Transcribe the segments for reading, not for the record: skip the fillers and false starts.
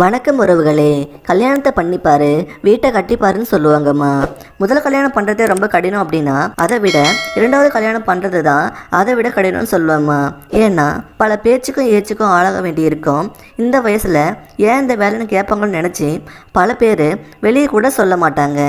வணக்கம் உறவுகளே. கல்யாணத்தை பண்ணிப்பாரு, வீட்டை கட்டிப்பாருன்னு சொல்லுவாங்கம்மா. முதல் கல்யாணம் பண்ணுறதே ரொம்ப கடினம் அப்படின்னா அதை விட இரண்டாவது கல்யாணம் பண்ணுறது தான் அதை விட கடினம்னு சொல்லுவேம்மா. ஏன்னா பல பேச்சுக்கும் ஏச்சுக்கும் ஆளாக வேண்டியிருக்கும். இந்த வயசில் ஏன் இந்த வேலைன்னு கேட்பாங்கன்னு நினச்சி பல பேர் வெளியே கூட சொல்ல மாட்டாங்க.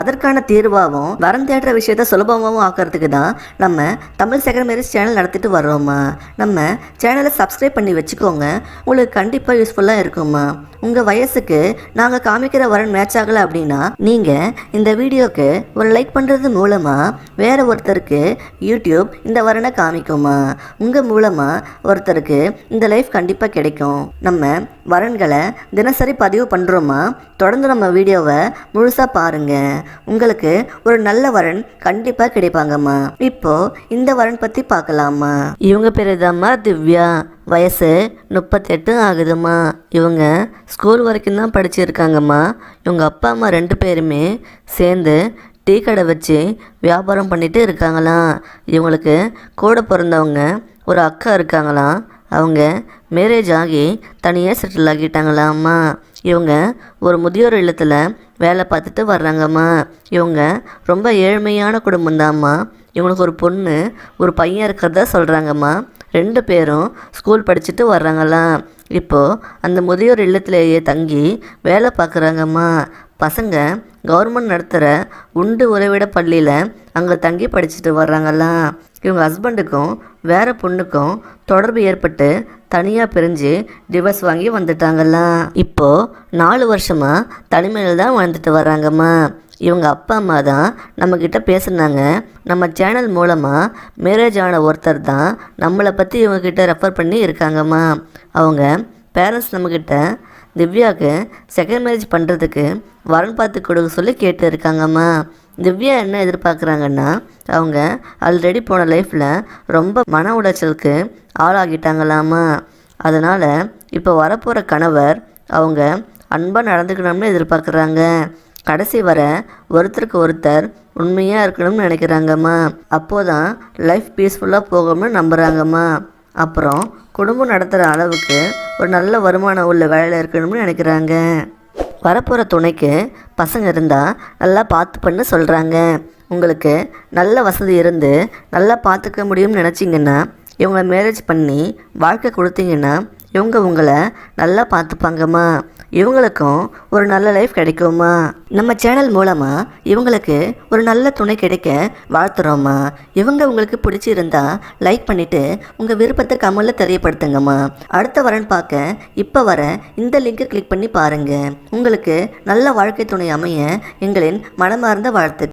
அதற்கான தீர்வாகவும் வரம் தேடுற விஷயத்த சுலபமாகவும் ஆக்கிறதுக்கு தான் நம்ம தமிழ் செகண்ட் மேரேஜ் சேனல் நடத்திட்டு வர்றோம்மா. நம்ம சேனலை சப்ஸ்கிரைப் பண்ணி வச்சுக்கோங்க, உங்களுக்கு கண்டிப்பாக யூஸ்ஃபுல்லாக இருக்கும்மா. உங்கள் வயசுக்கு நாங்கள் காமிக்கிற வரன் மேட்ச் ஆகலை அப்படின்னா நீங்கள் இந்த வீடியோக்கு ஒரு லைக் பண்ணுறது மூலமாக வேறு ஒருத்தருக்கு யூடியூப் இந்த வரனை காமிக்குமா. உங்கள் மூலமாக ஒருத்தருக்கு இந்த லைஃப் கண்டிப்பாக கிடைக்கும். நம்ம வரன்களை தினசரி பதிவு பண்ணுறோமா, தொடர்ந்து நம்ம வீடியோவை முழுசாக பாருங்கள். உங்களுக்கு ஒரு நல்ல வரன் கண்டிப்பாக கிடைப்பாங்கம்மா. இப்போது இந்த வரன் பற்றி பார்க்கலாமா. இவங்க பேர் தாம்மா திவ்யா. வயசு 38 ஆகுதும்மா. இவங்க ஸ்கூல் வரைக்கும் தான் படிச்சிருக்காங்கம்மா. இவங்க அப்பா அம்மா 2 பேருமே சேர்ந்து டீ கடை வச்சு வியாபாரம் பண்ணிட்டு இருக்காங்களாம். இவங்களுக்கு கூட பிறந்தவங்க ஒரு அக்கா இருக்காங்களாம். அவங்க மேரேஜ் ஆகி தனியாக செட்டில் ஆகிட்டாங்களாம்மா. இவங்க ஒரு முதியோர் இல்லத்தில் வேலை பார்த்துட்டு வர்றாங்கம்மா. இவங்க ரொம்ப ஏழ்மையான குடும்பம்தாம்மா. இவங்களுக்கு ஒரு பொண்ணு ஒரு பையன் இருக்கிறதா சொல்கிறாங்கம்மா. 2 பேரும் ஸ்கூல் படிச்சுட்டு வர்றாங்களாம். இப்போது அந்த முதியோர் இல்லத்திலேயே தங்கி வேலை பார்க்குறாங்கம்மா. பசங்க கவர்மெண்ட் நடத்துகிற உண்டு உறைவிட பள்ளியில் அங்கே தங்கி படிச்சுட்டு வர்றாங்களாம். இவங்க ஹஸ்பண்டுக்கும் வேறு பொண்ணுக்கும் தொடர்பு ஏற்பட்டு தனியாக பிரிஞ்சு டிவோர்ஸ் வாங்கி வந்துட்டாங்களாம். இப்போது 4 வருஷமாக தனிமையில் தான் வாழ்ந்துட்டு வர்றாங்கம்மா. இவங்க அப்பா அம்மா தான் நம்மக்கிட்ட பேசுனாங்க. நம்ம சேனல் மூலமாக மேரேஜ் ஆன ஒருத்தர் தான் நம்மளை பற்றி இவங்கக்கிட்ட ரெஃபர் பண்ணி இருக்காங்கம்மா. அவங்க பேரண்ட்ஸ் நம்மக்கிட்ட திவ்யாவுக்கு செகண்ட் மேரேஜ் பண்ணுறதுக்கு வரன் பார்த்து கொடுக்க சொல்லி கேட்டு இருக்காங்கம்மா. திவ்யா என்ன எதிர்பார்க்குறாங்கன்னா, அவங்க ஆல்ரெடி போன லைஃப்பில் ரொம்ப மன உளைச்சலுக்கு ஆளாகிட்டாங்களாம்மா. அதனால் இப்போ வரப்போகிற கணவர் அவங்க அன்பாக நடந்துக்கணும்னு எதிர்பார்க்குறாங்க. கடைசி வர ஒருத்தருக்கு ஒருத்தர் உண்மையாக இருக்கணும்னு நினைக்கிறாங்கம்மா. அப்போதான் லைஃப் பீஸ்ஃபுல்லாக போகும்னு நம்புகிறாங்கம்மா. அப்புறம் குடும்பம் நடத்துகிற அளவுக்கு ஒரு நல்ல வருமானம் உள்ள வேலையில் இருக்கணும்னு நினைக்கிறாங்க. வரப்போகிற துணைக்கு பசங்க இருந்தால் நல்லா பார்த்து பண்ண சொல்கிறாங்க. உங்களுக்கு நல்ல வசதி இருந்து நல்லா பார்த்துக்க முடியும்னு நினச்சிங்கன்னா இவங்களை மேரேஜ் பண்ணி வாழ்க்கை கொடுத்தீங்கன்னா இவங்க உங்களை நல்லா பார்த்துப்பாங்கம்மா. இவங்களுக்கும் ஒரு நல்ல லைஃப் கிடைக்குமா. நம்ம சேனல் மூலமாக இவங்களுக்கு ஒரு நல்ல துணை கிடைக்க வாழ்த்துறோம்மா. இவங்க உங்களுக்கு பிடிச்சிருந்தா லைக் பண்ணிவிட்டு உங்கள் விருப்பத்தை கமெண்ட்டில் தெரியப்படுத்துங்கம்மா. அடுத்த வரன் பார்க்க இப்போ வர இந்த லிங்கை கிளிக் பண்ணி பாருங்கள். உங்களுக்கு நல்ல வாழ்க்கை துணை அமைய எங்களின் மனமார்ந்த வாழ்த்துக்கள்.